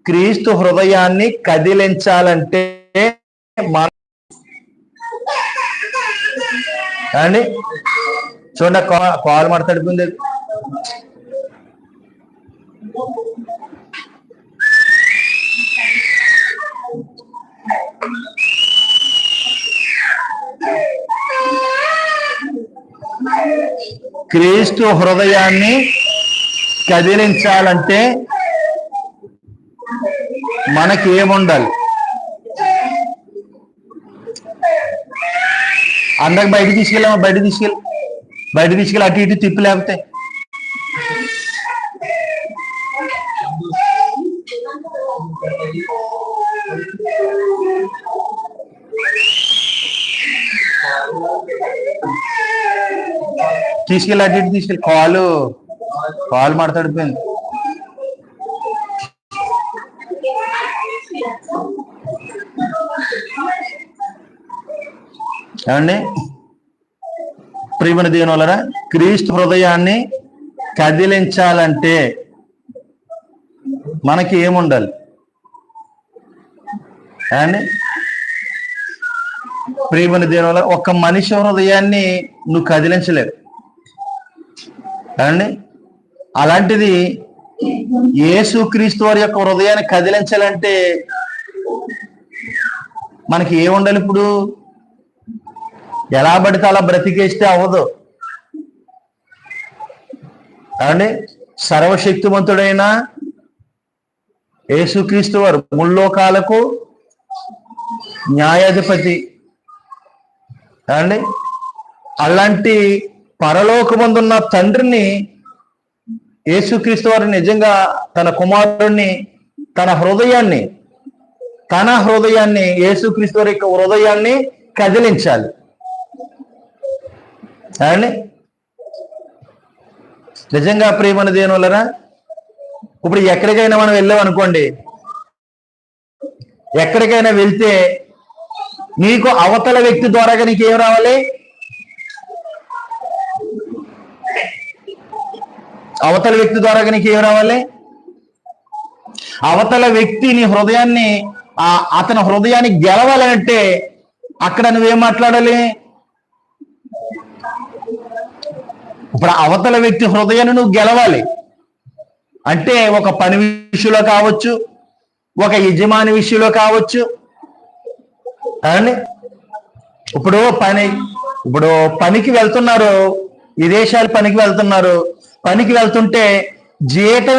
క్రీస్తు హృదయాన్ని కదిలించాలంటే అండి చూడండి, కాలు మాట్లాడుకుంది. క్రీస్తు హృదయాన్ని కదిలించాలంటే మనకి ఏముండాలి? అందరికి బయట తీసుకెళ్ళామా? బయట తీసుకెళ్ళి అటు ఇటు తిప్పి లేకపోతే తీసుకెళ్ళి అటు ఇటు తీసుకెళ్ళి కాలు మాట్లాడిపోయింది. ఏమండి ప్రియమైన దేవుని వలన క్రీస్తు హృదయాన్ని కదిలించాలంటే మనకి ఏముండాలి ఏమండి? ప్రియమైన దేవుని వలన ఒక మనిషి హృదయాన్ని నువ్వు కదిలించలేవు ఏమండి. అలాంటిది యేసుక్రీస్తు వారి యొక్క హృదయాన్ని కదిలించాలంటే మనకి ఏముండాలి? ఇప్పుడు ఎలా పడితే అలా బ్రతికేస్తే అవ్వదు అండి. సర్వశక్తివంతుడైన యేసుక్రీస్తు వారు ముల్లోకాలకు న్యాయాధిపతి అండి. అలాంటి పరలోకమందున్న తండ్రిని యేసుక్రీస్తు వారు నిజంగా తన కుమారుణ్ణి తన హృదయాన్ని యేసుక్రీస్తు వారి యొక్క హృదయాన్ని కదిలించాలి అండి. నిజంగా ప్రియమైన దేవుని వలన ఇప్పుడు ఎక్కడికైనా మనం వెళ్ళామనుకోండి, ఎక్కడికైనా వెళ్తే నీకు అవతల వ్యక్తి ద్వారాగా నీకేం రావాలి? అవతల వ్యక్తి ద్వారాగా నీకేం రావాలి? అవతల వ్యక్తి నీ హృదయాన్ని అతని హృదయాన్ని గెలవాలంటే అక్కడ నువ్వేం మాట్లాడాలి? ఇప్పుడు అవతల వ్యక్తి హృదయాన్ని నువ్వు గెలవాలి అంటే ఒక పని విషయంలో కావచ్చు, ఒక యజమాని విషయంలో కావచ్చు అండి. ఇప్పుడు పనికి వెళ్తున్నారు, విదేశాలు పనికి వెళ్తుంటే జీతం